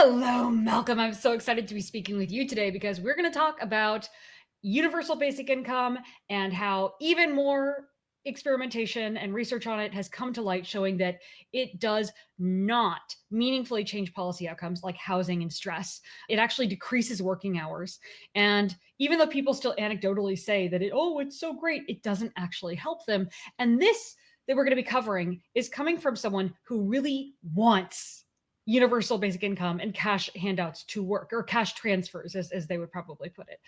Hello, Malcolm. I'm so excited to be speaking with you today because we're going to talk about universal basic income and how even more experimentation and research on it has come to light showing that it does not meaningfully change policy outcomes like housing and stress. It actually decreases working hours. And even though people still anecdotally say that it's so great, it doesn't actually help them. And this that we're going to be covering is coming from someone who really wants universal basic income and cash handouts to work, or cash transfers as they would probably put it.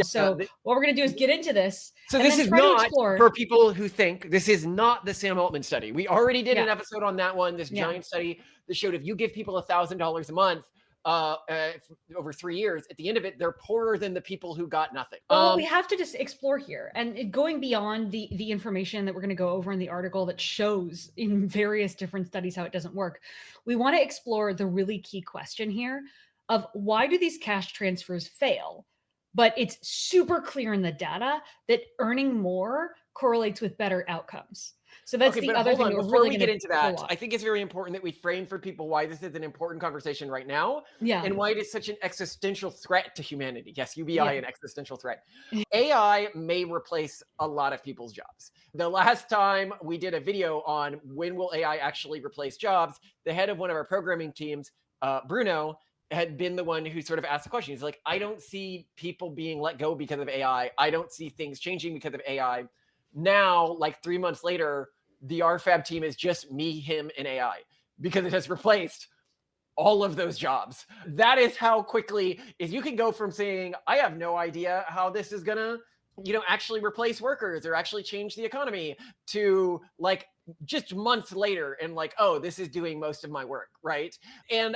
So what we're going to do is get into this. So and this then is try to not, explore. for people who think, this is not the Sam Altman study. We already did an Yeah. episode on that one, this giant study that showed if you give people $1,000 a month over 3 years, at the end of it, they're poorer than the people who got nothing. Well, what we have to just explore here, and going beyond the information that we're going to go over in the article that shows in various different studies how it doesn't work, we want to explore the really key question here of why do these cash transfers fail? But it's super clear in the data that earning more correlates with better outcomes. So that's the other thing that we're before really we going get to into that, I think it's very important that we frame for people why this is an important conversation right now, and why it is such an existential threat to humanity. Yes, UBI, an existential threat. AI may replace a lot of people's jobs. The last time we did a video on when will AI actually replace jobs, the head of one of our programming teams, Bruno, had been the one who sort of asked the question. He's like, I don't see people being let go because of AI. I don't see things changing because of AI. Now, like 3 months later, the RFAB team is just me, him, and AI because it has replaced all of those jobs. That is how quickly is you can go from saying, I have no idea how this is gonna, actually replace workers or actually change the economy, to like just months later and like, oh, this is doing most of my work, right? And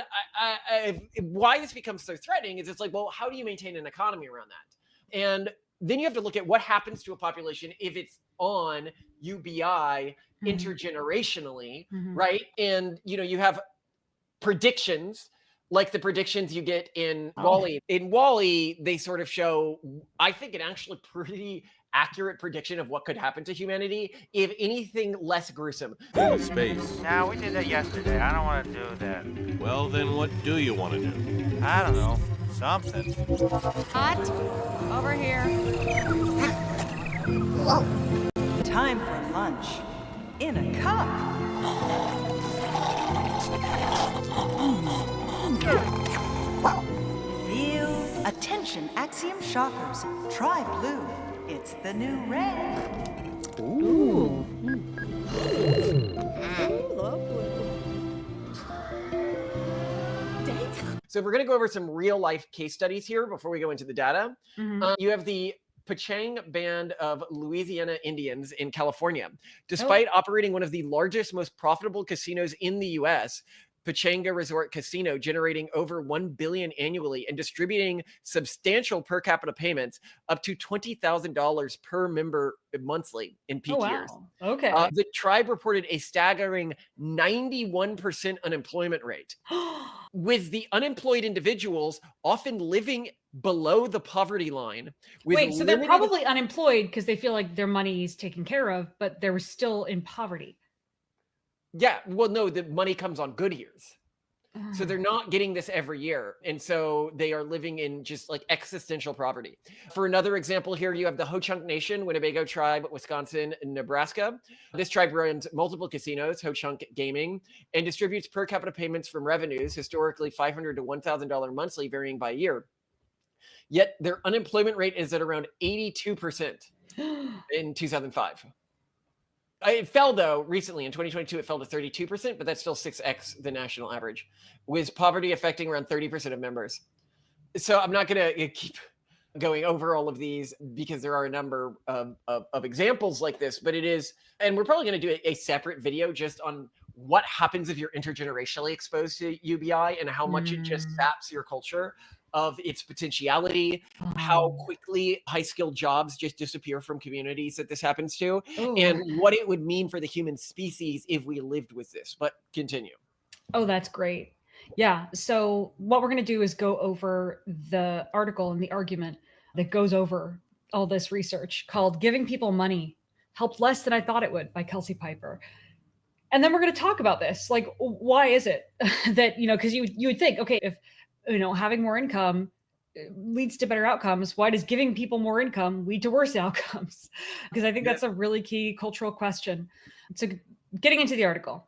why this becomes so threatening is it's like, well, how do you maintain an economy around that? And then you have to look at what happens to a population if it's on UBI intergenerationally, right? And you have predictions like the predictions you get in WALL-E. In WALL-E, they sort of show, I think, an actually pretty accurate prediction of what could happen to humanity if anything less gruesome. In space. Now, we did that yesterday. I don't want to do that. Well, then what do you want to do? I don't know. Something. Hot. Over here. Time for lunch. In a cup. Feel attention, Axiom shoppers. Try blue. It's the new red. Ooh. So if we're going to go over some real life case studies here before we go into the data, you have the Pachang Band of Louisiana Indians in California. Despite operating one of the largest, most profitable casinos in the US, Pachanga Resort Casino, generating over $1 billion annually and distributing substantial per capita payments up to $20,000 per member monthly in peak years. Okay. The tribe reported a staggering 91% unemployment rate, with the unemployed individuals often living below the poverty line. Wait, so they're probably unemployed because they feel like their money is taken care of, but they're still in poverty. Yeah, well, no, the money comes on good years. So they're not getting this every year. And so they are living in just like existential poverty. For another example here, you have the Ho-Chunk Nation, Winnebago tribe, Wisconsin, and Nebraska. This tribe runs multiple casinos, Ho-Chunk Gaming, and distributes per capita payments from revenues, historically $500 to $1,000 monthly, varying by year. Yet their unemployment rate is at around 82% in 2005. It fell, though, recently. In 2022, it fell to 32%, but that's still 6x the national average, with poverty affecting around 30% of members. So I'm not going to keep going over all of these because there are a number of examples like this, but it is, and we're probably going to do a separate video just on what happens if you're intergenerationally exposed to UBI and how much it just saps your culture of its potentiality, how quickly high-skilled jobs just disappear from communities that this happens to, and what it would mean for the human species if we lived with this. But continue. Oh, that's great. Yeah. So what we're going to do is go over the article and the argument that goes over all this research called Giving People Money Helped Less Than I Thought It Would by Kelsey Piper. And then we're going to talk about this. Like, why is it that, because you would think, okay, if having more income leads to better outcomes. Why does giving people more income lead to worse outcomes? Because I think that's a really key cultural question. So getting into the article.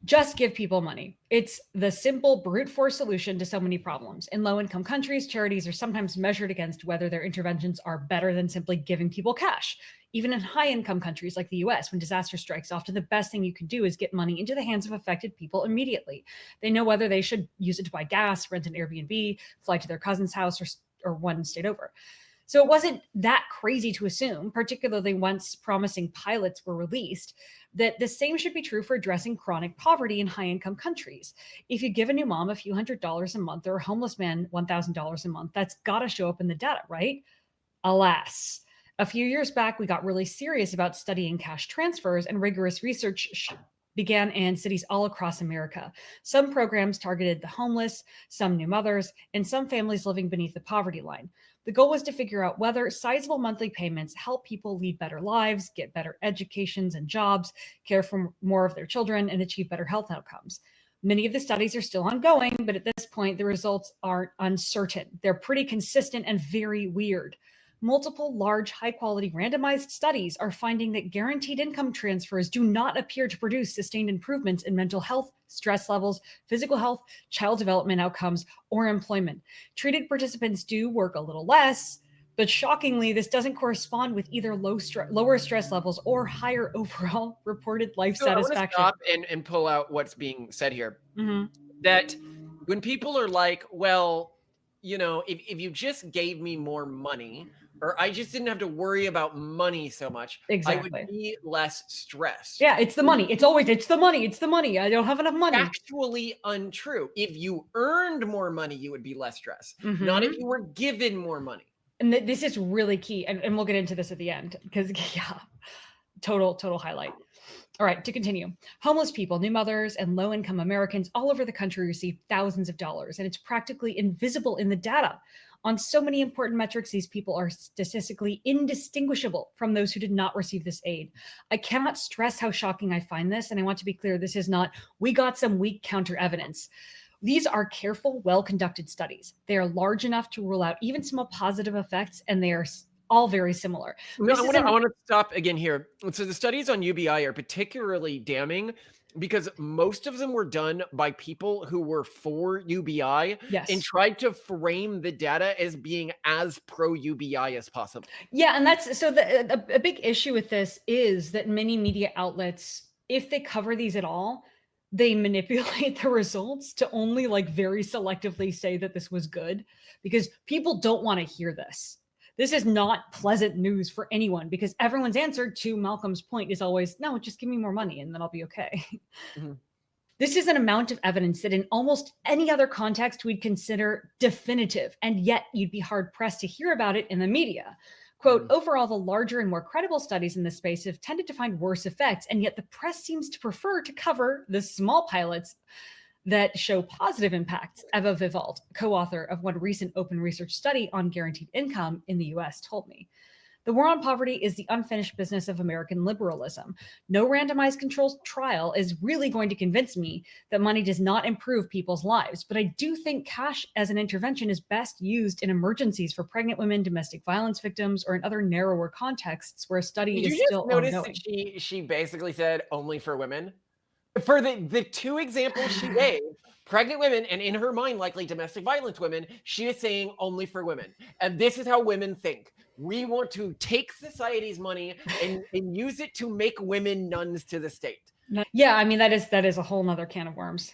Just give people money. It's the simple brute force solution to so many problems. In low-income countries, charities are sometimes measured against whether their interventions are better than simply giving people cash. Even in high-income countries like the US, when disaster strikes, often the best thing you can do is get money into the hands of affected people immediately. They know whether they should use it to buy gas, rent an Airbnb, fly to their cousin's house, or one state over. So it wasn't that crazy to assume, particularly once promising pilots were released, that the same should be true for addressing chronic poverty in high-income countries. If you give a new mom a few $100s a month or a homeless man $1,000 a month, that's got to show up in the data, right? Alas. A few years back, we got really serious about studying cash transfers, and rigorous research began in cities all across America. Some programs targeted the homeless, some new mothers, and some families living beneath the poverty line. The goal was to figure out whether sizable monthly payments help people lead better lives, get better educations and jobs, care for more of their children, and achieve better health outcomes. Many of the studies are still ongoing, but at this point, the results are uncertain. They're pretty consistent and very weird. Multiple large, high-quality randomized studies are finding that guaranteed income transfers do not appear to produce sustained improvements in mental health, stress levels, physical health, child development outcomes, or employment. Treated participants do work a little less, but shockingly, this doesn't correspond with either lower stress levels or higher overall reported life satisfaction. I want to stop and pull out what's being said here. That when people are like, well, if you just gave me more money, or I just didn't have to worry about money so much, exactly. I would be less stressed. Yeah, it's the money. It's the money. I don't have enough money. Actually untrue. If you earned more money, you would be less stressed. Not if you were given more money. And this is really key. And we'll get into this at the end because, total highlight. All right, to continue. Homeless people, new mothers, and low-income Americans all over the country receive thousands of dollars, and it's practically invisible in the data. On so many important metrics, these people are statistically indistinguishable from those who did not receive this aid. I cannot stress how shocking I find this, and I want to be clear, this is not, we got some weak counter evidence. These are careful, well-conducted studies. They are large enough to rule out even small positive effects, and they are all very similar. No, I want to stop again here. So the studies on UBI are particularly damning because most of them were done by people who were for UBI and tried to frame the data as being as pro-UBI as possible. Yeah, and that's so a big issue with this is that many media outlets, if they cover these at all, they manipulate the results to only very selectively say that this was good because people don't want to hear this. This is not pleasant news for anyone because everyone's answer to Malcolm's point is always, no, just give me more money and then I'll be okay. This is an amount of evidence that in almost any other context we'd consider definitive, and yet you'd be hard pressed to hear about it in the media. Quote, overall, the larger and more credible studies in this space have tended to find worse effects, and yet the press seems to prefer to cover the small pilots that show positive impacts. Eva Vivald, co-author of one recent open research study on guaranteed income in the US, told me. The war on poverty is the unfinished business of American liberalism. No randomized controlled trial is really going to convince me that money does not improve people's lives, but I do think cash as an intervention is best used in emergencies for pregnant women, domestic violence victims, or in other narrower contexts where a study is still ongoing. Did you just notice that she basically said only for women? For the two examples she gave, pregnant women, and in her mind, likely domestic violence women, she is saying only for women. And this is how women think. We want to take society's money and use it to make women nuns to the state. Yeah, I mean, that is a whole nother can of worms.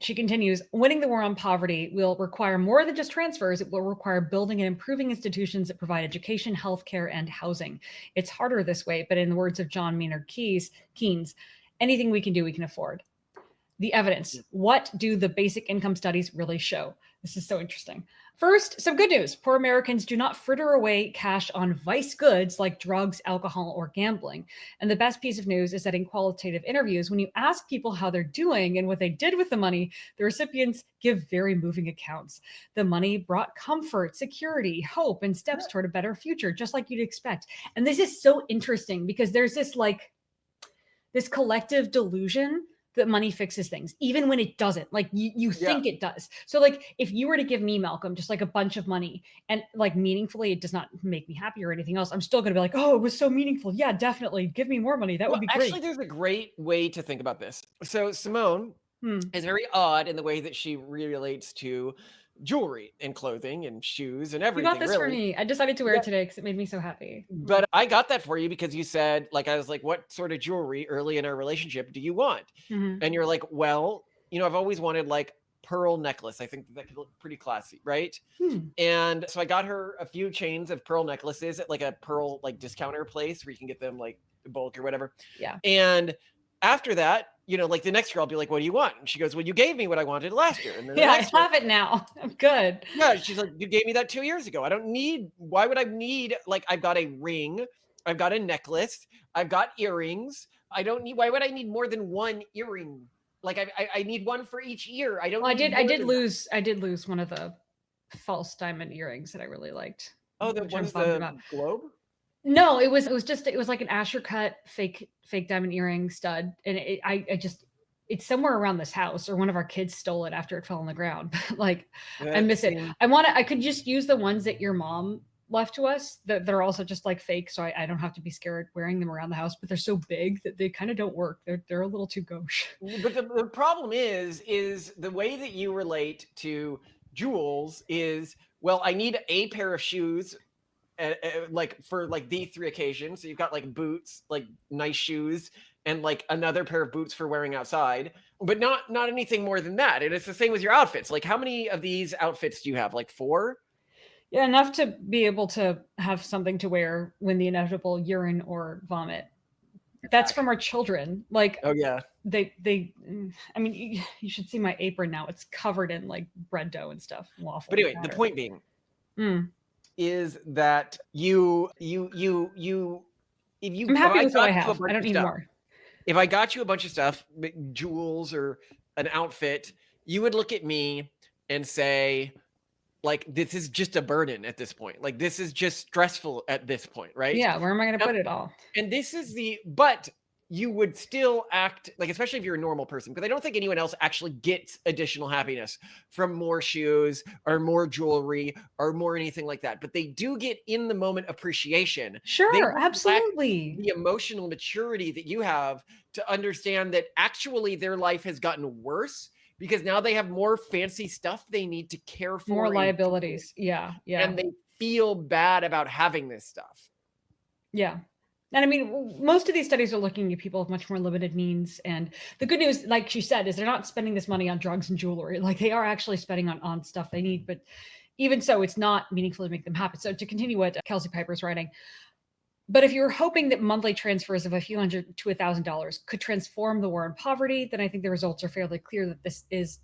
She continues, winning the war on poverty will require more than just transfers. It will require building and improving institutions that provide education, healthcare, and housing. It's harder this way, but in the words of John Maynard Keynes, anything we can do, we can afford. The evidence. What do the basic income studies really show? This is so interesting. First, some good news. Poor Americans do not fritter away cash on vice goods like drugs, alcohol, or gambling. And the best piece of news is that in qualitative interviews, when you ask people how they're doing and what they did with the money, the recipients give very moving accounts. The money brought comfort, security, hope, and steps toward a better future, just like you'd expect. And this is so interesting because there's this collective delusion that money fixes things, even when it doesn't. Like you think it does. So like if you were to give me, Malcolm, just like a bunch of money and like meaningfully, it does not make me happy or anything else, I'm still going to be like, oh, it was so meaningful. Yeah, definitely. Give me more money. That would be great. Actually, there's a great way to think about this. So Simone is very odd in the way that she relates to jewelry and clothing and shoes and everything. You got this for me. I decided to wear it today because it made me so happy. But I got that for you because you said, like, I was like, what sort of jewelry early in our relationship do you want? And you're like, well, you know, I've always wanted like pearl necklace. I think that could look pretty classy, right? And so I got her a few chains of pearl necklaces at like a pearl like discounter place where you can get them like bulk or whatever. Yeah. And after that, you know, like the next year I'll be like, what do you want? And she goes, well, you gave me what I wanted last year. And then I have it now. I'm good. Yeah. She's like, you gave me that 2 years ago. I don't need, why would I need, like, I've got a ring, I've got a necklace, I've got earrings. I don't need, why would I need more than one earring? Like I need one for each ear. I don't. Well, I did lose one of the false diamond earrings that I really liked. Oh, the one's the globe? No, it was like an Asher cut fake diamond earring stud, and it's somewhere around this house, or one of our kids stole it after it fell on the ground. Like I miss it. I could just use the ones that your mom left to us that are also just like fake, so I don't have to be scared wearing them around the house, but they're so big that they kind of don't work. They're a little too gauche. But the problem is the way that you relate to jewels is, well, I need a pair of shoes like for like these 3 occasions. So you've got like boots, like nice shoes, and like another pair of boots for wearing outside, but not anything more than that. And it's the same with your outfits. Like how many of these outfits do you have? Like 4? Yeah, enough to be able to have something to wear when the inevitable urine or vomit. That's from our children. Like, oh yeah, I mean, you should see my apron now. It's covered in like bread dough and stuff. Waffle. But anyway, the point being is that if you I'm happy with what I have. I don't need more. If I got you a bunch of stuff, jewels or an outfit, you would look at me and say, like, this is just a burden at this point. Like, this is just stressful at this point, right? Yeah, where am I going to put it all? And this is but you would still act like, especially if you're a normal person, because I don't think anyone else actually gets additional happiness from more shoes or more jewelry or more anything like that. But they do get in the moment appreciation. Sure, absolutely. The emotional maturity that you have to understand that actually their life has gotten worse, because now they have more fancy stuff they need to care for. More liabilities. Yeah. And they feel bad about having this stuff. Yeah. And I mean, most of these studies are looking at people with much more limited means. And the good news, like she said, is they're not spending this money on drugs and jewelry. Like they are actually spending on stuff they need. But even so, it's not meaningful to make them happy. So to continue what Kelsey Piper's writing, but if you're hoping that monthly transfers of a few $100 to $1,000 could transform the war on poverty, then I think the results are fairly clear that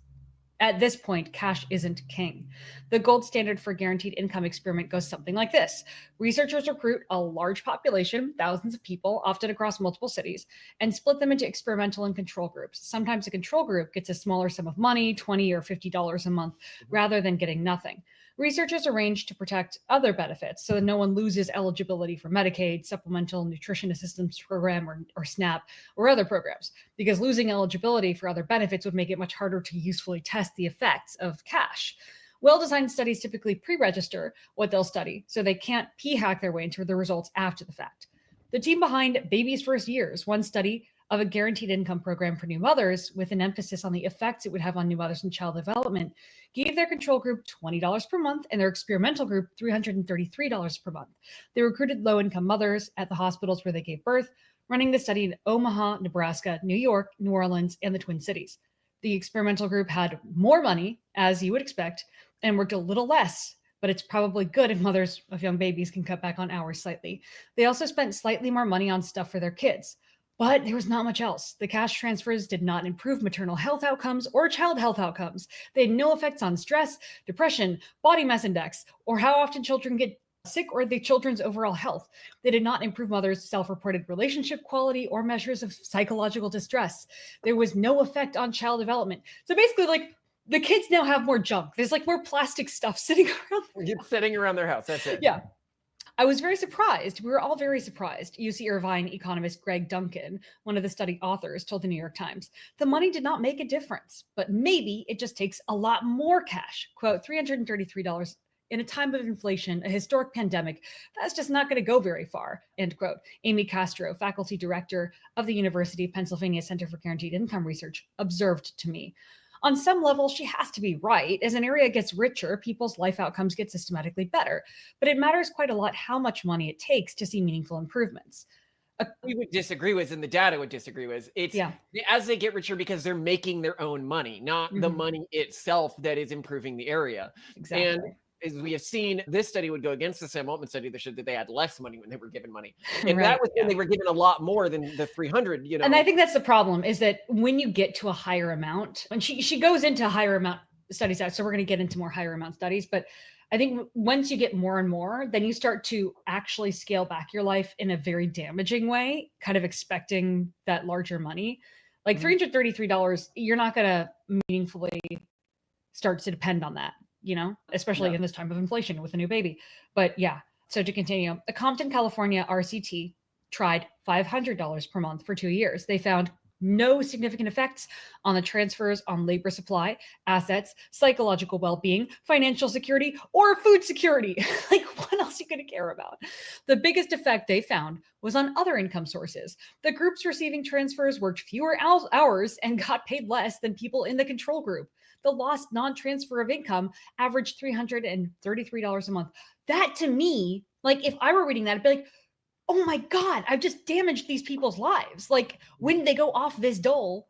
at this point, cash isn't king. The gold standard for guaranteed income experiment goes something like this. Researchers recruit a large population, thousands of people, often across multiple cities, and split them into experimental and control groups. Sometimes a control group gets a smaller sum of money, $20 or $50 a month, rather than getting nothing. Researchers arrange to protect other benefits so that no one loses eligibility for Medicaid, Supplemental Nutrition Assistance Program, or SNAP, or other programs, because losing eligibility for other benefits would make it much harder to usefully test the effects of cash. Well-designed studies typically pre-register what they'll study, so they can't p-hack their way into the results after the fact. The team behind Baby's First Years, one study of a guaranteed income program for new mothers with an emphasis on the effects it would have on new mothers and child development, gave their control group $20 per month and their experimental group $333 per month. They recruited low-income mothers at the hospitals where they gave birth, running the study in Omaha, Nebraska, New York, New Orleans, and the Twin Cities. The experimental group had more money, as you would expect, and worked a little less, but it's probably good if mothers of young babies can cut back on hours slightly. They also spent slightly more money on stuff for their kids. But there was not much else. The cash transfers did not improve maternal health outcomes or child health outcomes. They had no effects on stress, depression, body mass index, or how often children get sick or the children's overall health. They did not improve mothers' self-reported relationship quality or measures of psychological distress. There was no effect on child development. So basically, like, the kids now have more junk. There's like more plastic stuff sitting around. It's sitting around their house. That's it. Yeah. I was very surprised. We were all very surprised. UC Irvine economist Greg Duncan, one of the study authors, told the New York Times, the money did not make a difference, but maybe it just takes a lot more cash. Quote, $333 in a time of inflation, a historic pandemic, that's just not going to go very far, end quote. Amy Castro, faculty director of the University of Pennsylvania Center for Guaranteed Income Research, observed to me. On some level, she has to be right. As an area gets richer, people's life outcomes get systematically better. But it matters quite a lot how much money it takes to see meaningful improvements. We would disagree with, and the data would disagree with, it's as they get richer because they're making their own money, not the money itself that is improving the area. Exactly. And as we have seen, this study would go against the Sam Altman study that showed that they had less money when they were given money. And that was when they were given a lot more than the 300, you know. And I think that's the problem, is that when you get to a higher amount, and she goes into higher amount studies, so we're going to get into more higher amount studies, but I think once you get more and more, then you start to actually scale back your life in a very damaging way, kind of expecting that larger money. Like $333, you're not going to meaningfully start to depend on that, you know, especially in this time of inflation with a new baby. But yeah, so to continue, a Compton, California RCT tried $500 per month for 2 years. They found no significant effects on the transfers on labor supply, assets, psychological well-being, financial security, or food security. Like, what else are you going to care about? The biggest effect they found was on other income sources. The groups receiving transfers worked fewer hours and got paid less than people in the control group. The lost non-transfer of income averaged $333 a month. That, to me, like, if I were reading that, I'd be like, oh my God, I've just damaged these people's lives. Like, when they go off this dole,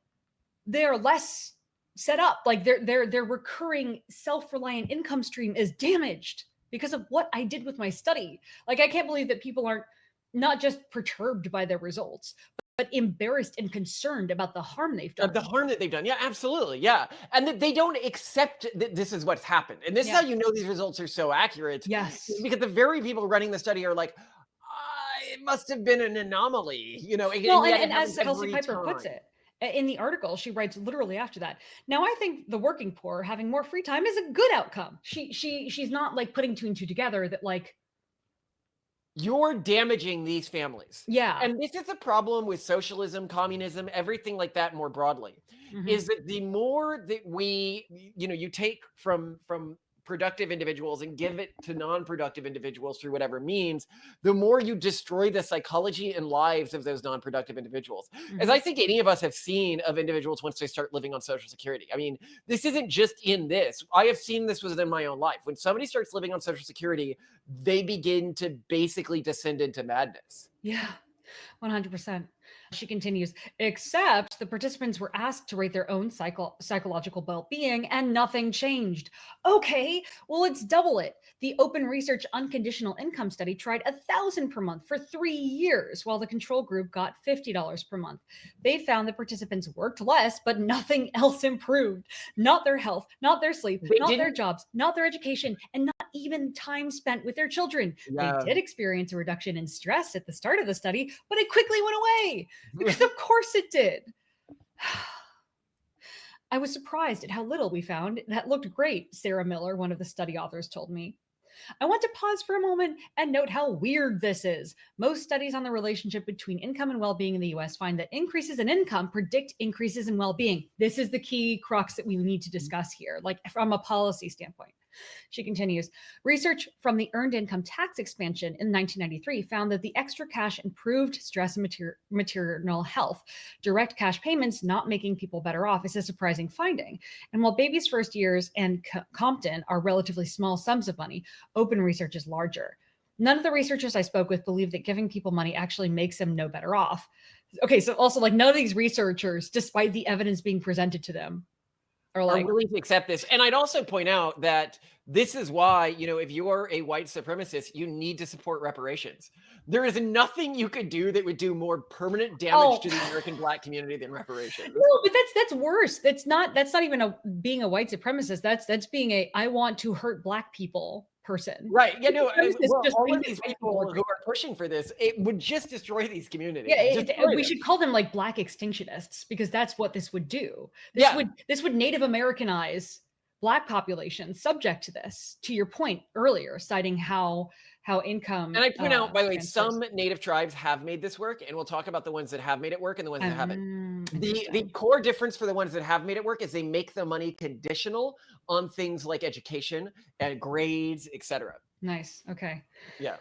they're less set up. Like, their recurring self-reliant income stream is damaged because of what I did with my study. Like, I can't believe that people aren't not just perturbed by their results, but embarrassed and concerned about the harm they've done. The harm that they've done. Yeah, absolutely. Yeah. And that they don't accept that this is what's happened. And this is how you know these results are so accurate. Yes. Because the very people running the study are like, it must have been an anomaly, you know. Well, and as Kelsey Piper puts it in the article, she writes literally after that, now I think the working poor having more free time is a good outcome. She's not like putting two and two together, that like, you're damaging these families. Yeah. And this is a problem with socialism, communism, everything like that more broadly, is that the more that we, you know, you take from productive individuals and give it to non-productive individuals through whatever means, the more you destroy the psychology and lives of those non-productive individuals. As I think any of us have seen of individuals once they start living on Social Security. I mean, this isn't just in this. I have seen this within my own life. When somebody starts living on Social Security, they begin to basically descend into madness. Yeah, 100%. She continues, except the participants were asked to rate their own psychological well-being and nothing changed. Okay, well, let's double it. The Open Research Unconditional Income Study tried $1,000 per month for 3 years, while the control group got $50 per month. They found the participants worked less, but nothing else improved. Not their health, not their sleep, not their jobs, not their education, and not even time spent with their children. They did experience a reduction in stress at the start of the study, but it quickly went away. Because of course it did. I was surprised at how little we found that looked great, Sarah Miller, one of the study authors, told me. I want to pause for a moment and note how weird this is. Most studies on the relationship between income and well-being in the US find that increases in income predict increases in well-being. This is the key crux that we need to discuss here, like from a policy standpoint. She continues, research from the Earned Income Tax Expansion in 1993 found that the extra cash improved stress and maternal health. Direct cash payments not making people better off is a surprising finding. And while babies' first years and Compton are relatively small sums of money, open research is larger. None of the researchers I spoke with believe that giving people money actually makes them no better off. Okay, so also like none of these researchers, despite the evidence being presented to them, are willing to accept this. And I'd also point out that this is why, you know, if you're a white supremacist, you need to support reparations. There is nothing you could do that would do more permanent damage to the American Black community than reparations. No, but that's worse. That's not even being a white supremacist. That's being I want to hurt Black people person. Right. Yeah, no, all of these people who are pushing for this, it would just destroy these communities. Yeah, we should call them like Black extinctionists, because that's what this would do. This would Native Americanize Black populations subject to this, to your point earlier, citing how income. And I point out, by the way, transfers. some native tribes have made this work, and we'll talk about the ones that have made it work and the ones that haven't. The core difference for the ones that have made it work is they make the money conditional on things like education and grades, etc. Nice. Okay. Yeah.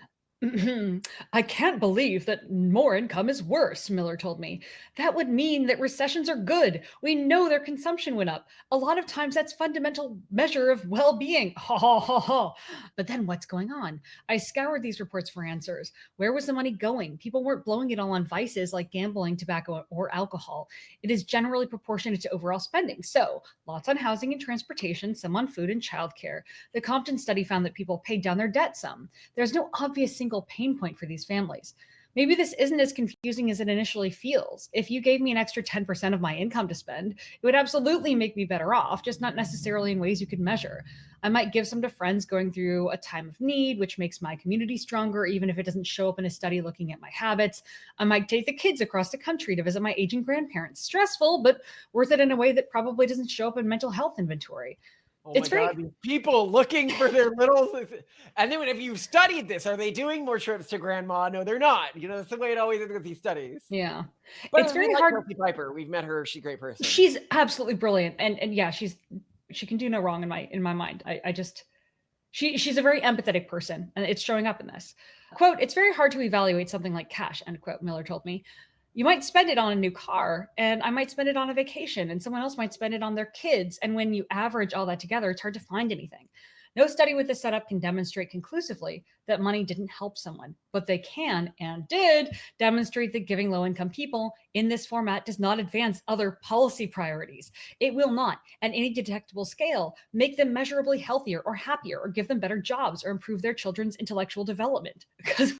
I can't believe that more income is worse, Miller told me. That would mean that recessions are good. We know their consumption went up. A lot of times that's fundamental measure of well-being. Ha ha ha ha. But then what's going on? I scoured these reports for answers. Where was the money going? People weren't blowing it all on vices like gambling, tobacco, or alcohol. It is generally proportionate to overall spending. So lots on housing and transportation, some on food and childcare. The Compton study found that people paid down their debt some. There's no obvious single pain point for these families. Maybe this isn't as confusing as it initially feels. If you gave me an extra 10% of my income to spend, it would absolutely make me better off, just not necessarily in ways you could measure. I might give some to friends going through a time of need, which makes my community stronger, even if it doesn't show up in a study looking at my habits. I might take the kids across the country to visit my aging grandparents. Stressful, but worth it in a way that probably doesn't show up in mental health inventory. Oh my God, these people looking for their little, and then if you've studied this, are they doing more trips to grandma? No, they're not. You know, that's the way it always is with these studies. Yeah. But it's very hard. Kelsey Piper, we've met her. She's a great person. She's absolutely brilliant. And yeah, she can do no wrong in my mind. She's a very empathetic person, and it's showing up in this. Quote, it's very hard to evaluate something like cash, end quote, Miller told me. You might spend it on a new car, and I might spend it on a vacation, and someone else might spend it on their kids. And when you average all that together, it's hard to find anything. No study with this setup can demonstrate conclusively that money didn't help someone, but they can and did demonstrate that giving low-income people in this format does not advance other policy priorities. It will not, at any detectable scale, make them measurably healthier or happier or give them better jobs or improve their children's intellectual development,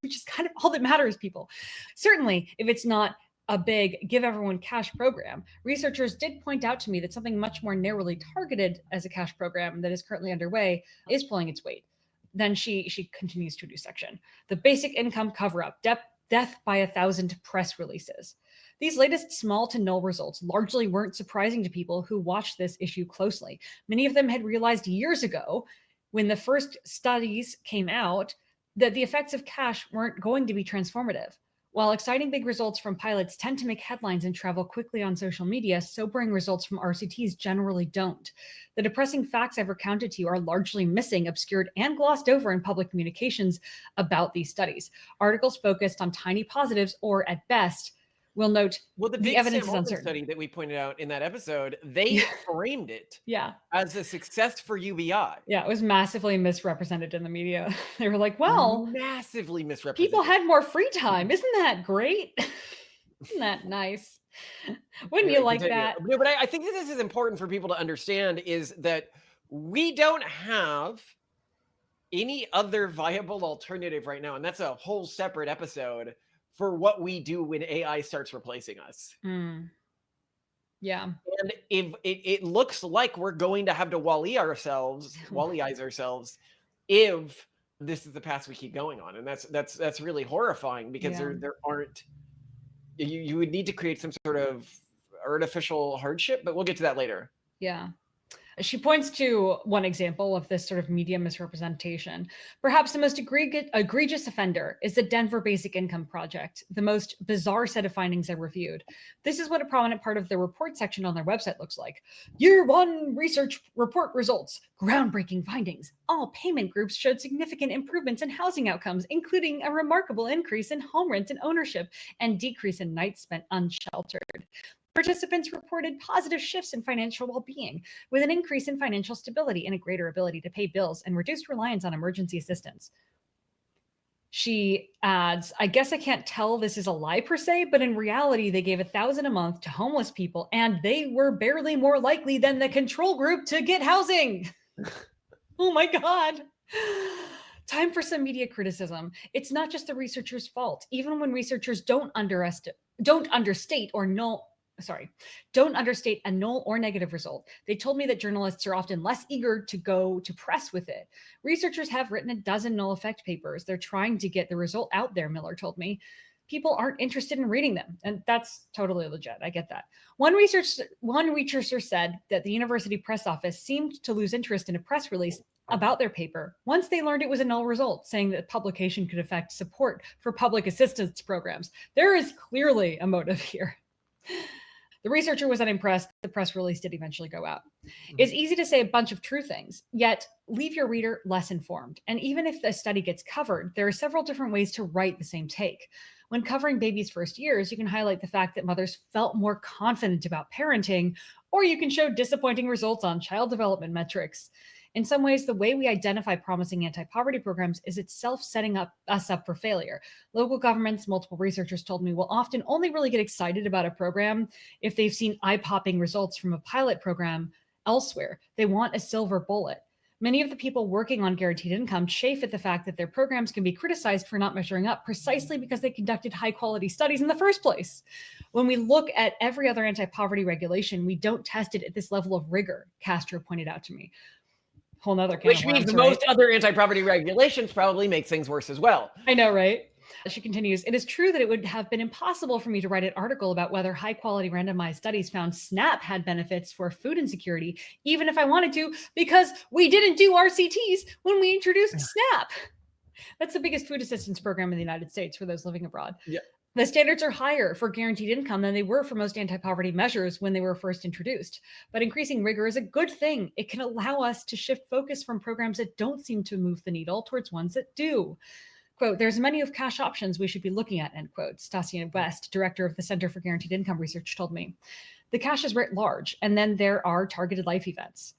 which is kind of all that matters, people. Certainly, if it's not a big give everyone cash program, researchers did point out to me that something much more narrowly targeted as a cash program that is currently underway is pulling its weight. Then she continues to a new section. The basic income cover-up, death by 1,000 press releases. These latest small to null results largely weren't surprising to people who watched this issue closely. Many of them had realized years ago, when the first studies came out, that the effects of cash weren't going to be transformative. While exciting big results from pilots tend to make headlines and travel quickly on social media, sobering results from RCTs generally don't. The depressing facts I've recounted to you are largely missing, obscured, and glossed over in public communications about these studies. Articles focused on tiny positives, or at best, will note the evidence is uncertain. Study that we pointed out in that episode, they framed it as a success for UBI. Yeah, it was massively misrepresented in the media. They were like, well, massively misrepresented. People had more free time. Isn't that great? Isn't that nice? Wouldn't you like that? But I think that this is important for people to understand, is that we don't have any other viable alternative right now. And that's a whole separate episode for what we do when AI starts replacing us. Yeah. And if it looks like we're going to have to Wall-E-ize ourselves if this is the path we keep going on. And that's really horrifying, because there aren't, you would need to create some sort of artificial hardship, but we'll get to that later. Yeah. She points to one example of this sort of media misrepresentation. Perhaps the most egregious offender is the Denver Basic Income Project, the most bizarre set of findings I reviewed. This is what a prominent part of the report section on their website looks like. Year 1 research report results, groundbreaking findings. All payment groups showed significant improvements in housing outcomes, including a remarkable increase in home rent and ownership and decrease in nights spent unsheltered. Participants reported positive shifts in financial well-being, with an increase in financial stability and a greater ability to pay bills and reduced reliance on emergency assistance. She adds, I guess I can't tell this is a lie per se, but in reality, they gave $1,000 a month to homeless people, and they were barely more likely than the control group to get housing. Oh my God. Time for some media criticism. It's not just the researchers' fault. Even when researchers don't understate a null or negative result. They told me that journalists are often less eager to go to press with it. Researchers have written a dozen null effect papers. They're trying to get the result out there, Miller told me. people aren't interested in reading them. And that's totally legit. I get that. One researcher said that the university press office seemed to lose interest in a press release about their paper once they learned it was a null result, saying that publication could affect support for public assistance programs. There is clearly a motive here. The researcher was unimpressed. The press release did eventually go out. It's easy to say a bunch of true things, yet leave your reader less informed. And even if the study gets covered, there are several different ways to write the same take. When covering babies' first years, you can highlight the fact that mothers felt more confident about parenting, or you can show disappointing results on child development metrics. In some ways, the way we identify promising anti-poverty programs is itself setting us up for failure. Local governments, multiple researchers told me, will often only really get excited about a program if they've seen eye-popping results from a pilot program elsewhere. They want a silver bullet. Many of the people working on guaranteed income chafe at the fact that their programs can be criticized for not measuring up precisely because they conducted high-quality studies in the first place. When we look at every other anti-poverty regulation, we don't test it at this level of rigor, Castro pointed out to me. Whole nother can Which of worms, means right? most other anti-poverty regulations probably make things worse as well. I know, right? She continues, it is true that it would have been impossible for me to write an article about whether high-quality randomized studies found SNAP had benefits for food insecurity, even if I wanted to, because we didn't do RCTs when we introduced SNAP. That's the biggest food assistance program in the United States for those living abroad. Yeah. The standards are higher for guaranteed income than they were for most anti-poverty measures when they were first introduced. But increasing rigor is a good thing. It can allow us to shift focus from programs that don't seem to move the needle towards ones that do. Quote, there's many of cash options we should be looking at, end quote. Stasia West, director of the Center for Guaranteed Income Research, told me. The cash is writ large, and then there are targeted life events.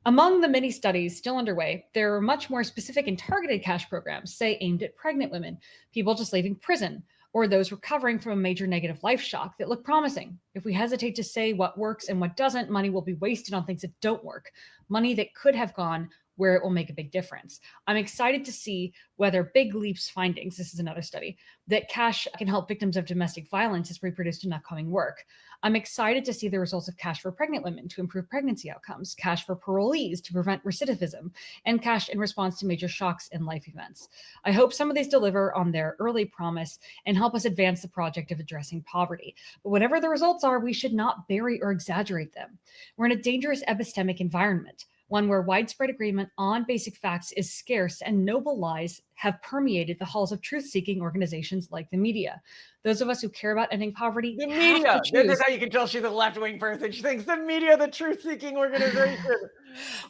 Among the many studies still underway, there are much more specific and targeted cash programs, say aimed at pregnant women, people just leaving prison, or those recovering from a major negative life shock that look promising. If we hesitate to say what works and what doesn't, money will be wasted on things that don't work, money that could have gone where it will make a big difference. I'm excited to see whether Big Leap's findings, this is another study, that cash can help victims of domestic violence is reproduced in upcoming work. I'm excited to see the results of cash for pregnant women to improve pregnancy outcomes, cash for parolees to prevent recidivism, and cash in response to major shocks and life events. I hope some of these deliver on their early promise and help us advance the project of addressing poverty. But whatever the results are, we should not bury or exaggerate them. We're in a dangerous epistemic environment, one where widespread agreement on basic facts is scarce and noble lies have permeated the halls of truth-seeking organizations like the media. Those of us who care about ending poverty The have media. to choose. That's how you can tell she's a left-wing person. She thinks the media, the truth-seeking organization.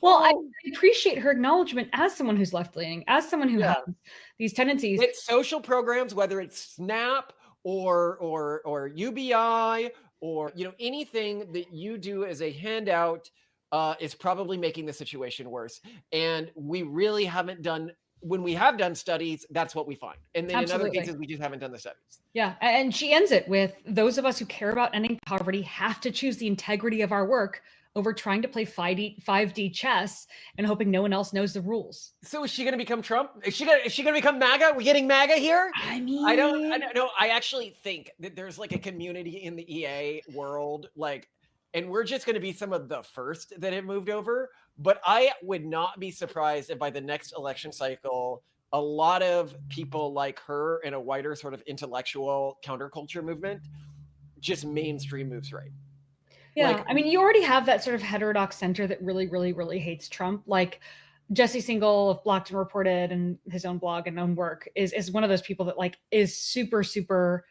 Well, I appreciate her acknowledgement as someone who's left-leaning, as someone who has these tendencies. It's social programs, whether it's SNAP or UBI or anything that you do as a handout is probably making the situation worse. And we really haven't done, when we have done studies, that's what we find. And then Absolutely. in other cases, we just haven't done the studies. Yeah. And she ends it with, those of us who care about ending poverty have to choose the integrity of our work over trying to play 5D chess and hoping no one else knows the rules. So is she going to become Trump? Is she going to become MAGA? We're getting MAGA here? I mean, I don't know. I actually think that there's like a community in the EA world, and we're just going to be some of the first that have moved over. But I would not be surprised if by the next election cycle, a lot of people like her in a wider sort of intellectual counterculture movement just mainstream moves right. Yeah. I mean, you already have that sort of heterodox center that really, really, really hates Trump. Like Jesse Singal of Blocked and Reported and his own blog and own work is one of those people that is super, super,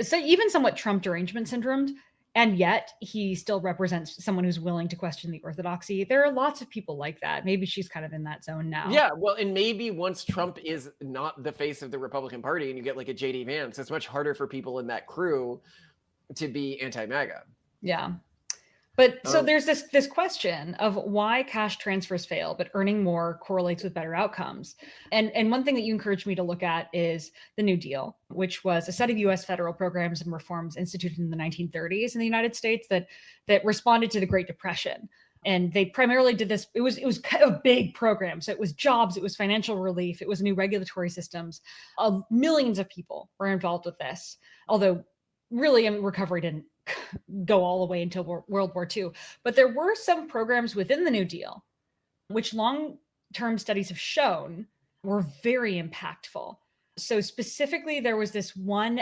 so even somewhat Trump derangement syndromed. And yet he still represents someone who's willing to question the orthodoxy. There are lots of people like that. Maybe she's kind of in that zone now. Yeah, well, and maybe once Trump is not the face of the Republican Party and you get like a JD Vance, it's much harder for people in that crew to be anti-MAGA. Yeah. But so there's this question of why cash transfers fail, but earning more correlates with better outcomes. And one thing that you encouraged me to look at is the New Deal, which was a set of U.S. federal programs and reforms instituted in the 1930s in the United States that responded to the Great Depression. And they primarily did this. It was kind of a big program. So it was jobs, it was financial relief, it was new regulatory systems. Millions of people were involved with this. Although really, recovery didn't go all the way until World War II. But there were some programs within the New Deal, which long-term studies have shown were very impactful. So specifically, there was this one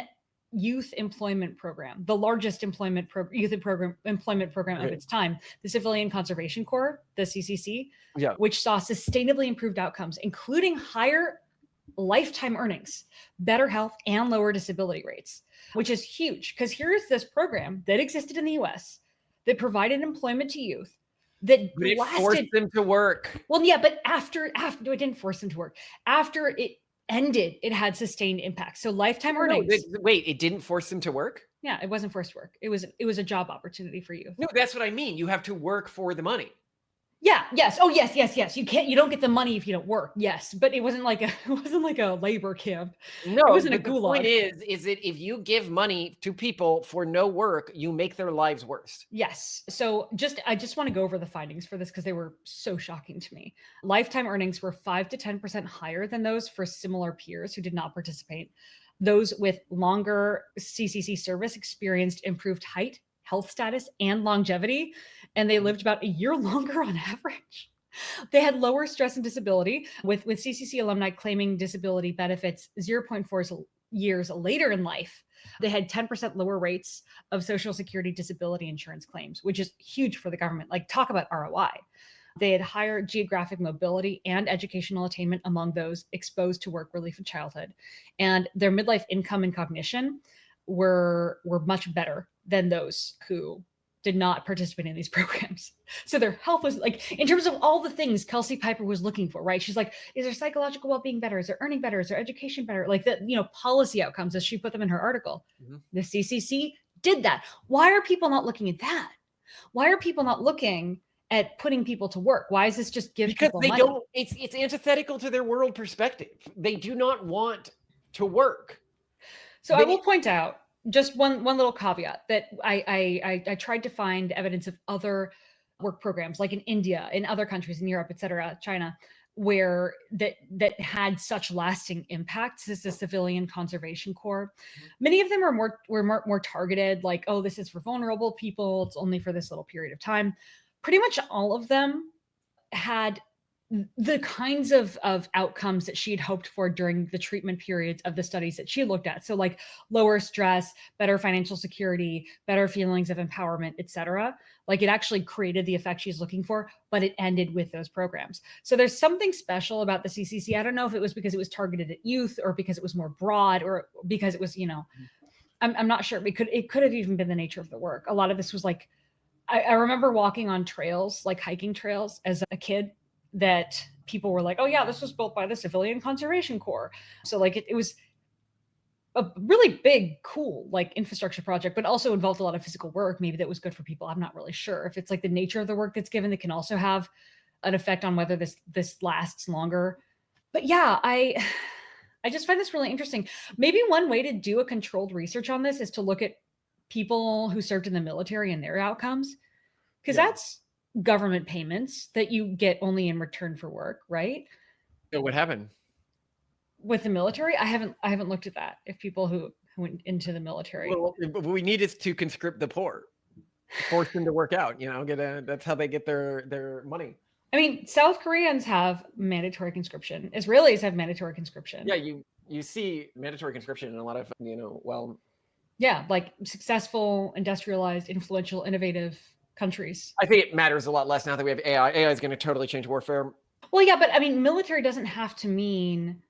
youth employment program, the largest employment program of its time, the Civilian Conservation Corps, the CCC, which saw sustainably improved outcomes, including higher lifetime earnings, better health, and lower disability rates, which is huge. Because here's this program that existed in the US that provided employment to youth that forced them to work. Well, yeah, but after it didn't force them to work. After it ended, it had sustained impact. So lifetime earnings. Wait, it didn't force them to work? Yeah, it wasn't forced work. It was a job opportunity for you. No, that's what I mean. You have to work for the money. Yeah, yes. Oh, yes. You don't get the money if you don't work. Yes, but it wasn't like a labor camp. No, it wasn't a the gulag. point is that if you give money to people for no work, you make their lives worse. Yes. So I just want to go over the findings for this because they were so shocking to me. Lifetime earnings were 5 to 10% higher than those for similar peers who did not participate. Those with longer CCC service experienced improved height, health status, and longevity, and they lived about a year longer on average. They had lower stress and disability, with CCC alumni claiming disability benefits 0.4 years later in life. They had 10% lower rates of Social Security disability insurance claims, which is huge for the government. Like, talk about ROI. They had higher geographic mobility and educational attainment among those exposed to work relief in childhood. And their midlife income and cognition were much better than those who did not participate in these programs. So their health was, like, in terms of all the things Kelsey Piper was looking for, right? She's like, is their psychological well-being better? Is their earning better? Is their education better? Like, the, policy outcomes, as she put them in her article. Mm-hmm. The CCC did that. Why are people not looking at that? Why are people not looking at putting people to work? Why is this just give people money? Don't, it's antithetical to their world perspective. They do not want to work. So I will point out just one little caveat that I tried to find evidence of other work programs, like in India, in other countries, in Europe, et cetera, China, where that had such lasting impacts as the Civilian Conservation Corps. Many of them are more targeted, like, oh, this is for vulnerable people, it's only for this little period of time. Pretty much all of them had the kinds of outcomes that she had hoped for during the treatment periods of the studies that she looked at. So, like, lower stress, better financial security, better feelings of empowerment, et cetera. Like, it actually created the effect she's looking for, but it ended with those programs. So there's something special about the CCC. I don't know if it was because it was targeted at youth, or because it was more broad, or because it was, I'm not sure. It could have even been the nature of the work. A lot of this was like, I remember walking on trails, like hiking trails as a kid, that people were like, oh yeah, this was built by the Civilian Conservation Corps. So, like, it was a really big, cool, like, infrastructure project, but also involved a lot of physical work. Maybe that was good for people. I'm not really sure if it's like the nature of the work that's given that can also have an effect on whether this lasts longer. But yeah, I just find this really interesting. Maybe one way to do a controlled research on this is to look at people who served in the military and their outcomes, because that's government payments that you get only in return for work, right? So what happened with the military? I haven't looked at that. If people who went into the military, well, what we need is to conscript the poor, force them to work out. That's how they get their money. I mean, South Koreans have mandatory conscription. Israelis have mandatory conscription. Yeah, you see mandatory conscription in a lot of yeah, like successful, industrialized, influential, innovative countries. I think it matters a lot less now that we have AI. AI is going to totally change warfare. Well, yeah, but I mean, military doesn't have to mean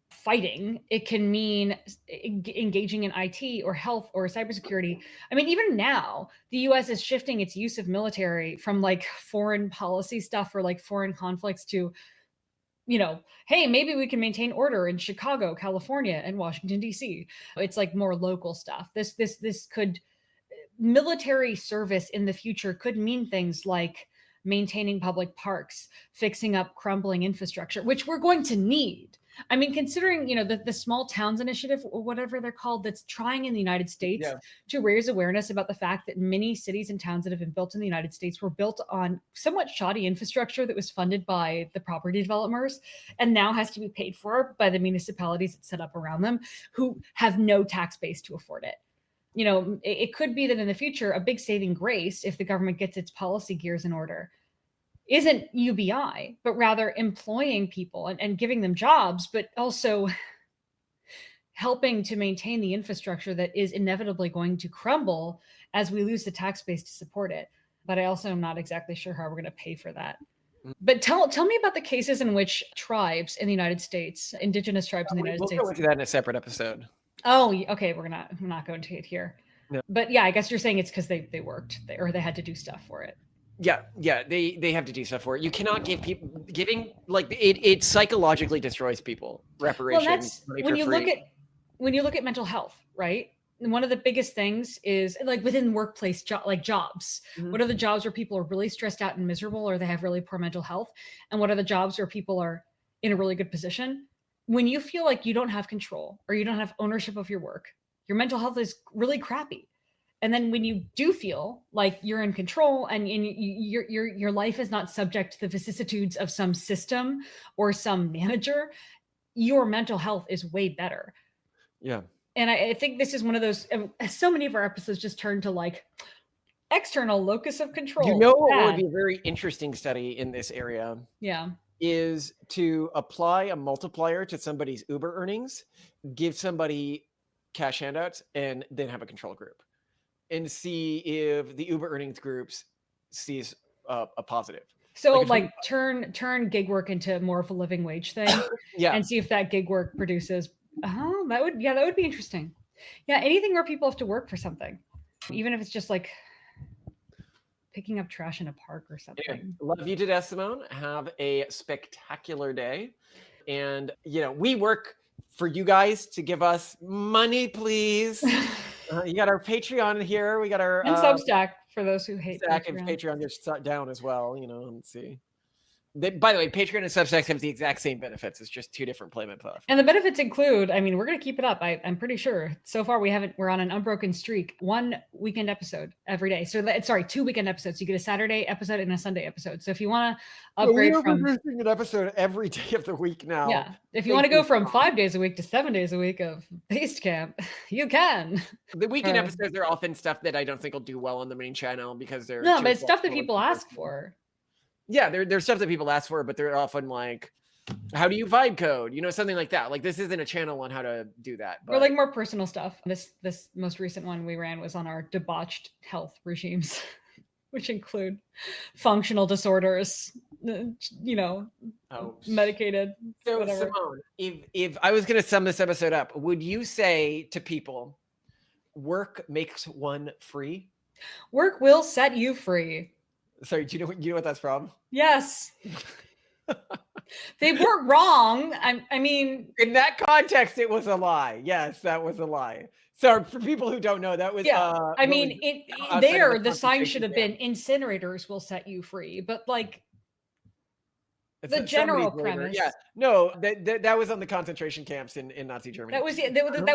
fighting. It can mean engaging in IT or health or cybersecurity. I mean, even now, the US is shifting its use of military from, like, foreign policy stuff or, like, foreign conflicts to, hey, maybe we can maintain order in Chicago, California, and Washington, D.C. It's like more local stuff. This could, military service in the future could mean things like maintaining public parks, fixing up crumbling infrastructure, which we're going to need. I mean, considering, the Small Towns Initiative, or whatever they're called, that's trying in the United States to raise awareness about the fact that many cities and towns that have been built in the United States were built on somewhat shoddy infrastructure that was funded by the property developers and now has to be paid for by the municipalities that set up around them, who have no tax base to afford it. It could be that in the future, a big saving grace, if the government gets its policy gears in order, isn't UBI, but rather employing people and giving them jobs, but also helping to maintain the infrastructure that is inevitably going to crumble as we lose the tax base to support it. But I also am not exactly sure how we're going to pay for that. But tell me about the cases in which tribes in the United States, indigenous tribes in the United States. We'll go into that in a separate episode. Oh, okay. We're not going to it here. No. But yeah, I guess you're saying it's because they worked or they had to do stuff for it. Yeah, they have to do stuff for it. You cannot give people it psychologically destroys people. Reparations. Well, that's when you look at mental health, right? And one of the biggest things is like within workplace jobs. Mm-hmm. What are the jobs where people are really stressed out and miserable, or they have really poor mental health? And what are the jobs where people are in a really good position? When you feel like you don't have control or you don't have ownership of your work, your mental health is really crappy. And then when you do feel like you're in control and your life is not subject to the vicissitudes of some system or some manager, your mental health is way better. Yeah. And I think this is one of those, so many of our episodes just turn to like external locus of control. You know what would be a very interesting study in this area? Yeah. Is to apply a multiplier to somebody's Uber earnings, give somebody cash handouts, and then have a control group. And see if the Uber earnings groups sees a positive. So like turn gig work into more of a living wage thing. Yeah. And see if that gig work produces. That would be interesting. Yeah, anything where people have to work for something, even if it's just like picking up trash in a park or something. Anyway, love you to death, Simone. Have a spectacular day. And we work for you guys to give us money, please. You got our Patreon here. We got our and Substack for those who hate Substack. And Patreon gets shut down as well. Let's see. By the way, Patreon and Substack have the exact same benefits. It's just two different payment platforms. And the benefits include, we're going to keep it up. I'm pretty sure. So far, we're on an unbroken streak. 1 weekend episode every day. So 2 weekend episodes. You get a Saturday episode and a Sunday episode. So if you want to upgrade we're producing an episode every day of the week now. Yeah. If you want to go from 5 days a week to 7 days a week of Based Camp, you can. The weekend episodes are often stuff that I don't think will do well on the main channel because they're but it's stuff that people ask for. Yeah, there's stuff that people ask for, but they're often like, how do you vibe code? Something like that. Like this isn't a channel on how to do that. But... Or like more personal stuff. This most recent one we ran was on our debauched health regimes, which include functional disorders, medicated. So whatever. Simone, if I was going to sum this episode up, would you say to people, work makes one free? Work will set you free. Sorry, do you know what that's from? Yes. They weren't wrong. I mean, in that context, it was a lie. Yes, that was a lie. So for people who don't know, that was the sign should have been incinerators will set you free, but like the general premise. Yeah, no, that was on the concentration camps in Nazi Germany. That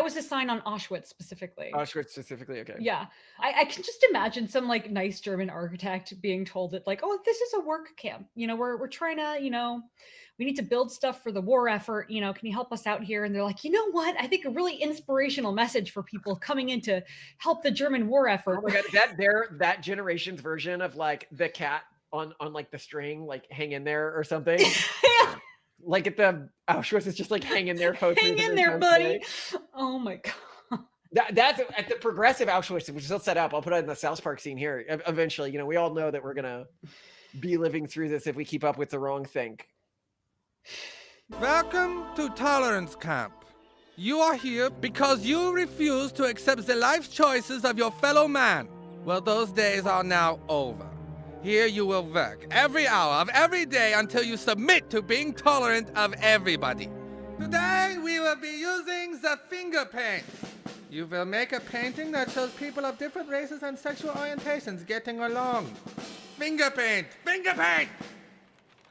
was the sign on Auschwitz specifically. Auschwitz specifically, okay. Yeah, I can just imagine some like nice German architect being told that like, oh, this is a work camp. We're trying to, we need to build stuff for the war effort. Can you help us out here? And they're like, you know what? I think a really inspirational message for people coming in to help the German war effort. Oh my God, that generation's version of like the cat on like the string, like hang in there or something. Yeah. Like at the Auschwitz, it's just like hang in there. Hang in there, buddy. Oh my God. That's at the progressive Auschwitz, which is still set up. I'll put it in the South Park scene here. Eventually, we all know that we're going to be living through this if we keep up with the wrong thing. Welcome to Tolerance Camp. You are here because you refuse to accept the life choices of your fellow man. Well, those days are now over. Here you will work every hour of every day until you submit to being tolerant of everybody. Today we will be using the finger paint. You will make a painting that shows people of different races and sexual orientations getting along. Finger paint! Finger paint!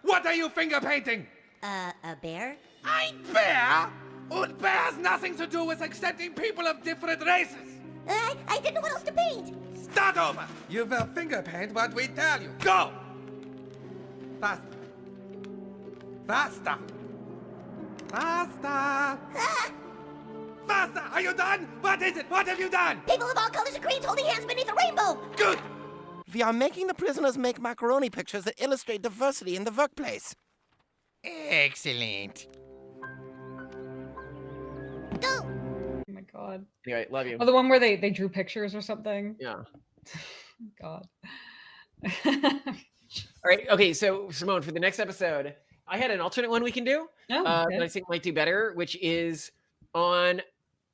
What are you finger painting? A bear? Ein bear? And bear has nothing to do with accepting people of different races. I didn't know what else to paint. Start over! You will finger paint what we tell you. Go! Faster. Faster. Faster. Faster! Are you done? What is it? What have you done? People of all colors and creeds holding hands beneath a rainbow. Good! We are making the prisoners make macaroni pictures that illustrate diversity in the workplace. Excellent. Go! God. Anyway, love you. Oh, the one where they drew pictures or something? Yeah. God. All right. Okay. So, Simone, for the next episode, I had an alternate one we can do that I think might do better, which is on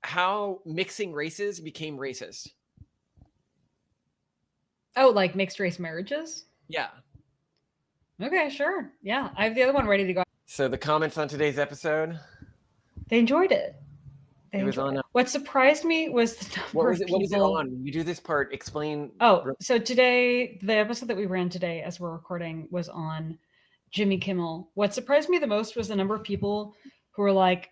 how mixing races became racist. Oh, like mixed race marriages? Yeah. Okay, sure. Yeah, I have the other one ready to go. So the comments on today's episode, they enjoyed it. It was on. What surprised me was the number of people. What was it on? You do this part. Explain. Oh, so today, the episode that we ran today, as we're recording, was on Jimmy Kimmel. What surprised me the most was the number of people who were like,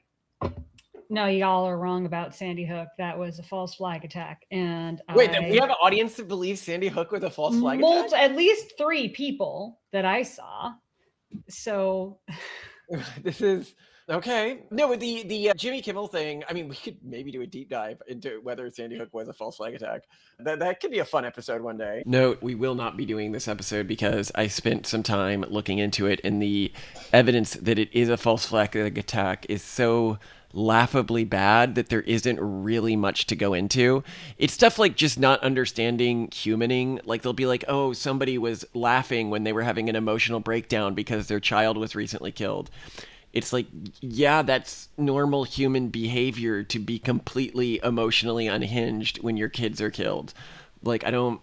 "No, y'all are wrong about Sandy Hook. That was a false flag attack." And wait, we have an audience that believes Sandy Hook was a false flag attack? At least 3 people that I saw. So this is okay. No, with the Jimmy Kimmel thing, I mean, we could maybe do a deep dive into whether Sandy Hook was a false flag attack. That could be a fun episode one day. Note, we will not be doing this episode because I spent some time looking into it, and the evidence that it is a false flag attack is so laughably bad that there isn't really much to go into. It's stuff like just not understanding humaning. Like they'll be like, oh, somebody was laughing when they were having an emotional breakdown because their child was recently killed. It's like, yeah, that's normal human behavior to be completely emotionally unhinged when your kids are killed. Like, I don't.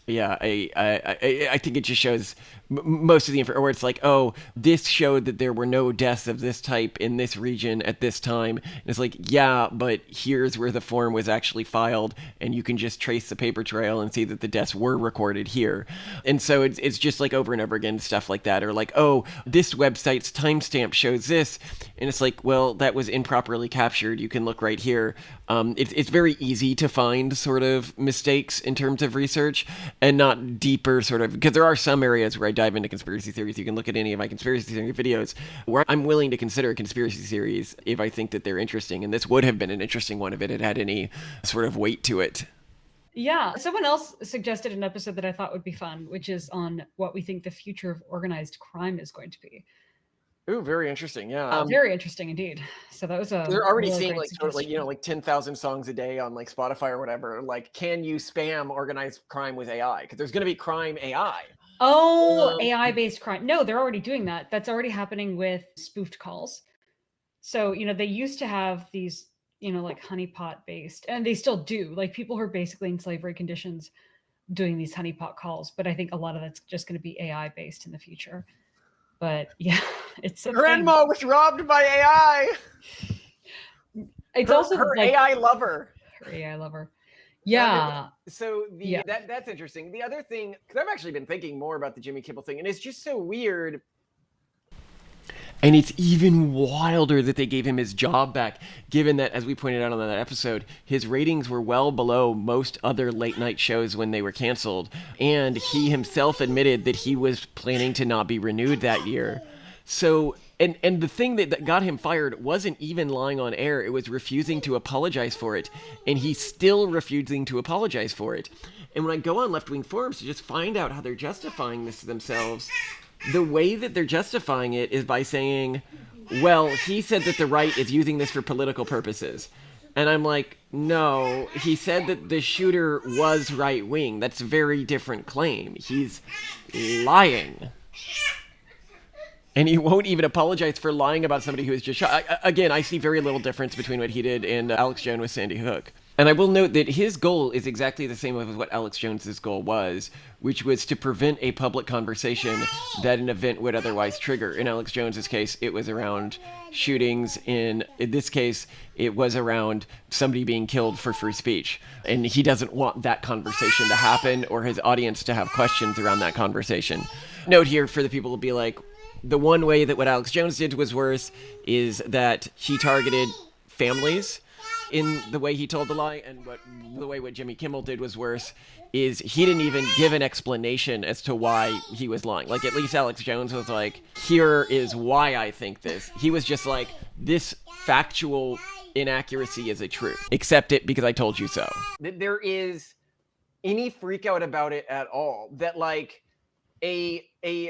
Yeah, I think it just shows most of the info, or it's like, oh, this showed that there were no deaths of this type in this region at this time. And it's like, yeah, but here's where the form was actually filed, and you can just trace the paper trail and see that the deaths were recorded here. And so it's just like over and over again stuff like that, or like, oh, this website's timestamp shows this, and it's like, well, that was improperly captured. You can look right here. It's very easy to find sort of mistakes in terms of research, and not deeper sort of, because there are some areas where I dive into conspiracy theories. You can look at any of my conspiracy theory videos where I'm willing to consider conspiracy theories if I think that they're interesting. And this would have been an interesting one if it had had any sort of weight to it. Yeah. Someone else suggested an episode that I thought would be fun, which is on what we think the future of organized crime is going to be. Ooh, very interesting. Yeah. Very interesting indeed. So that was they're already seeing like sort of like, like 10,000 songs a day on like Spotify or whatever. Like, can you spam organized crime with AI? Because there's going to be crime AI. Oh, AI based crime. No, they're already doing that. That's already happening with spoofed calls. So, they used to have these, like honeypot based, and they still do, like people who are basically in slavery conditions doing these honeypot calls. But I think a lot of that's just going to be AI based in the future. But yeah, it's Grandma was robbed by AI. It's also her like, AI lover. Her AI lover. Yeah. So that's interesting. The other thing, because I've actually been thinking more about the Jimmy Kimmel thing, and it's just so weird. And it's even wilder that they gave him his job back, given that, as we pointed out on that episode, his ratings were well below most other late night shows when they were canceled. And he himself admitted that he was planning to not be renewed that year. So, and the thing that got him fired wasn't even lying on air. It was refusing to apologize for it. And he's still refusing to apologize for it. And when I go on left-wing forums to just find out how they're justifying this to themselves, the way that they're justifying it is by saying, well, he said that the right is using this for political purposes. And I'm like, no, he said that the shooter was right-wing. That's a very different claim. He's lying. And he won't even apologize for lying about somebody who was just shot. Again, I see very little difference between what he did and Alex Jones with Sandy Hook. And I will note that his goal is exactly the same as what Alex Jones's goal was, which was to prevent a public conversation that an event would otherwise trigger. In Alex Jones's case, it was around shootings. In this case, it was around somebody being killed for free speech. And he doesn't want that conversation to happen or his audience to have questions around that conversation. Note here for the people to be like, the one way that what Alex Jones did was worse is that he targeted families in the way he told the lie, and the way what Jimmy Kimmel did was worse is he didn't even give an explanation as to why he was lying. Like, at least Alex Jones was like, here is why I think this. He was just like, this factual inaccuracy is a truth. Accept it because I told you so. There is any freak out about it at all. That like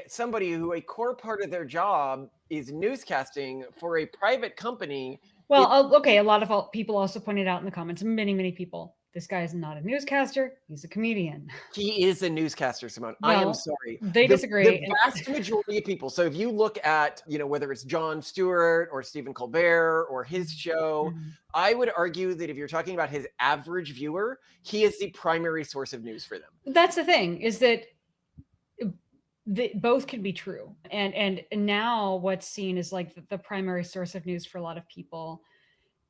somebody who a core part of their job is newscasting for a private company Well, okay, a lot of people also pointed out in the comments, many people, this guy is not a newscaster, he's a comedian. He is a newscaster, Simone. I am sorry. They disagree. The vast majority of people. So if you look at, whether it's Jon Stewart or Stephen Colbert or his show, I would argue that if you're talking about his average viewer, he is the primary source of news for them. That's the thing, is that both can be true. And now what's seen as like the primary source of news for a lot of people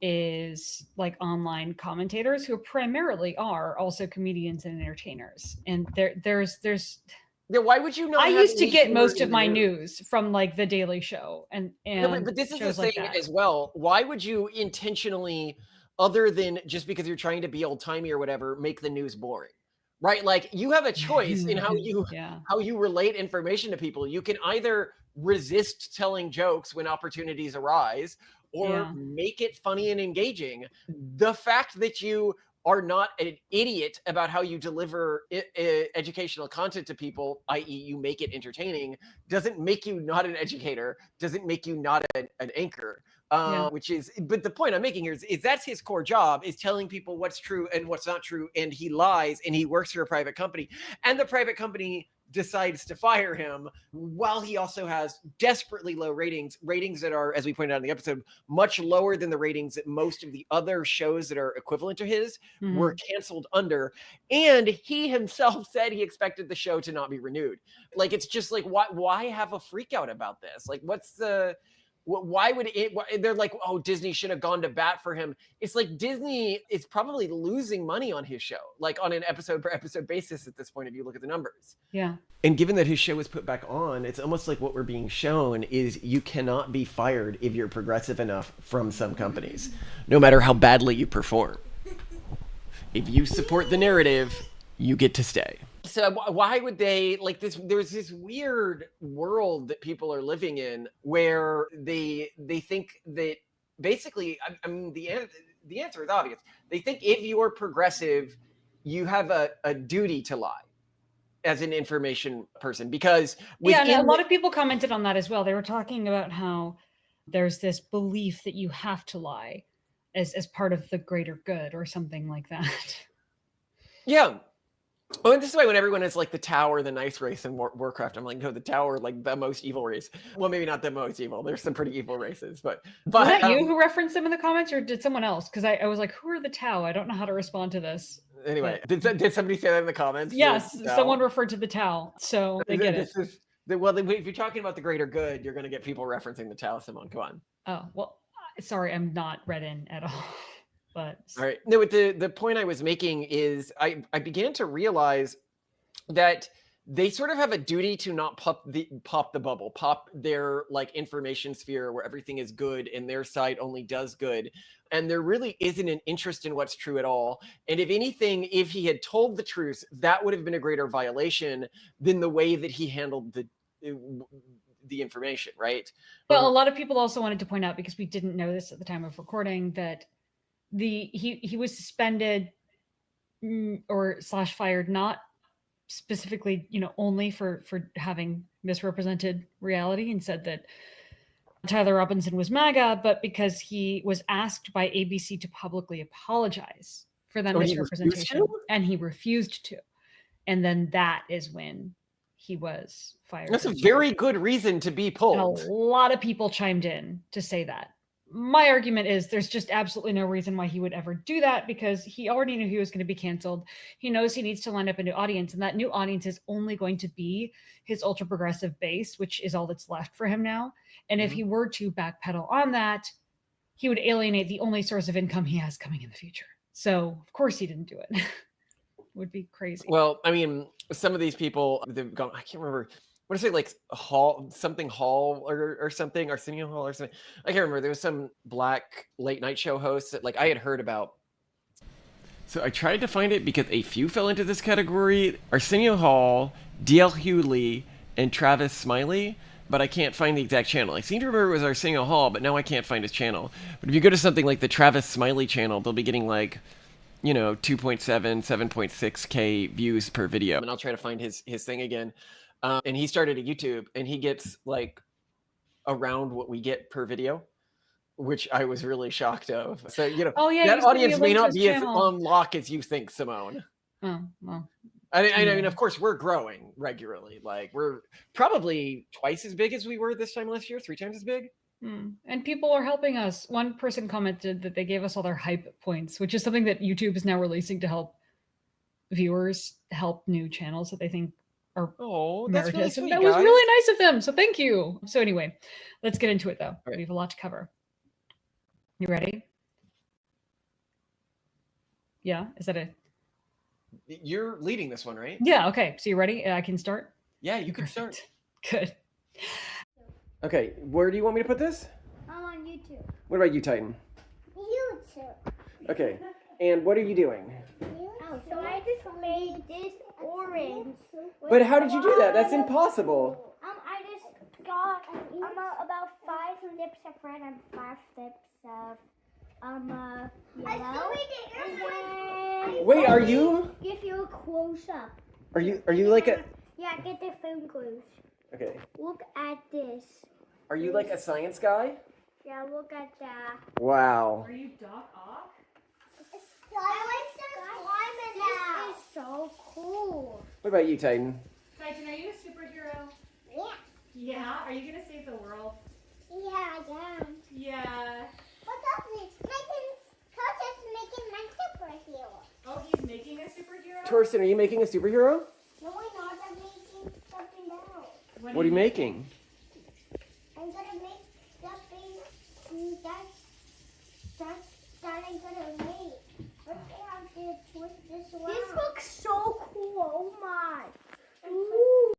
is like online commentators who primarily are also comedians and entertainers. And there's why would you not? I used to get most of my news from like The Daily Show and no, but this is the thing as well. Why would you intentionally, other than just because you're trying to be old timey or whatever, make the news boring? Right? Like you have a choice in how you relate information to people. You can either resist telling jokes when opportunities arise, or make it funny and engaging. The fact that you are not an idiot about how you deliver educational content to people, i.e. you make it entertaining, doesn't make you not an educator, doesn't make you not an anchor. But the point I'm making here is that's his core job, is telling people what's true and what's not true. And he lies, and he works for a private company, and the private company decides to fire him while he also has desperately low ratings that are, as we pointed out in the episode, much lower than the ratings that most of the other shows that are equivalent to his were canceled under. And he himself said he expected the show to not be renewed. Like, it's just like, why have a freak out about this? Like, why would they're like, oh, Disney should have gone to bat for him. It's like Disney is probably losing money on his show, like on an episode per episode basis at this point, if you look at the numbers. Yeah. And given that his show was put back on, it's almost like what we're being shown is you cannot be fired if you're progressive enough from some companies, no matter how badly you perform. If you support the narrative, you get to stay. So why would they like this? There's this weird world that people are living in where they think that basically, I mean, the answer is obvious. They think if you're progressive, you have a duty to lie as an information person, because and a lot of people commented on that as well. They were talking about how there's this belief that you have to lie as part of the greater good or something like that. Yeah. Oh, and this is why when everyone is like the Tower, the nice race in Warcraft, I'm like, no, the Tower, like the most evil race. Well, maybe not the most evil. There's some pretty evil races, but was that you who referenced them in the comments, or did someone else? Because I was like, who are the Tau? I don't know how to respond to this. Anyway, did somebody say that in the comments? Yes, someone referred to the Tau, so they get it. Well, if you're talking about the greater good, you're going to get people referencing the Tau. Simone, go on. Oh, well, sorry, I'm not read in at all. But all right. No, the point I was making is I began to realize that they sort of have a duty to not pop the bubble, pop their like information sphere where everything is good and their site only does good. And there really isn't an interest in what's true at all. And if anything, if he had told the truth, that would have been a greater violation than the way that he handled the information, right? Well, a lot of people also wanted to point out, because we didn't know this at the time of recording, that he was suspended or / fired, not specifically, only for having misrepresented reality and said that Tyler Robinson was MAGA, but because he was asked by ABC to publicly apologize for that misrepresentation, and he refused to. And then that is when he was fired. That's a very good reason to be pulled. And a lot of people chimed in to say that. My argument is there's just absolutely no reason why he would ever do that, because he already knew he was going to be canceled. He knows he needs to line up a new audience, and that new audience is only going to be his ultra progressive base, which is all that's left for him now. And if he were to backpedal on that, he would alienate the only source of income he has coming in the future. So of course he didn't do it. It would be crazy. Well, I mean, some of these people, they've gone, I can't remember. What is it, like Hall or something, Arsenio Hall or something? I can't remember. There was some black late night show host that like I had heard about. So I tried to find it because a few fell into this category: Arsenio Hall, D.L. Hughley, and Travis Smiley. But I can't find the exact channel. I seem to remember it was Arsenio Hall, but now I can't find his channel. But if you go to something like the Travis Smiley channel, they'll be getting like, 2.7, 7.6K views per video. And I'll try to find his thing again. And he started a YouTube, and he gets like around what we get per video. which I was really shocked of. So, Oh, yeah, that you sent me a audience may link to not his be as channel. on lock as you think, Simone. Oh, well. I mean, of course, we're growing regularly. Like, we're probably twice as big as we were this time last year, 3 times as big. And people are helping us. One person commented that they gave us all their hype points, which is something that YouTube is now releasing to help viewers help new channels that they think are that's really meritorious. sweet, That was guys. really nice of them. So thank you. So anyway, let's get into it though. Right. We have a lot to cover. You ready? Yeah. Is that it? You're leading this one, right? Yeah. Okay. So you ready? I can start? Yeah, you can start. Good. Okay, where do you want me to put this? On YouTube. What about you, Titan? YouTube. Okay, and what are you doing? Oh, so I just made this orange. But how did you do that? That's impossible. I just got about 5 slips of red and 5 slips of yellow. Wait, are you? Give you a close up. Are you like a? Yeah, get the phone close. Okay. Look at this. Are you like a science guy? Yeah, look at that. Wow. Are you Doc Ock? I like some slime in that. This is so cool. What about you, Titan? Titan, are you a superhero? Yeah. Yeah. Are you gonna save the world? Yeah, I am. Yeah. What's up? Coach is making my superhero. Oh, he's making a superhero? Torsten, are you making a superhero? No, I'm not. I'm making something else. What are you making? I'm gonna make something that I'm gonna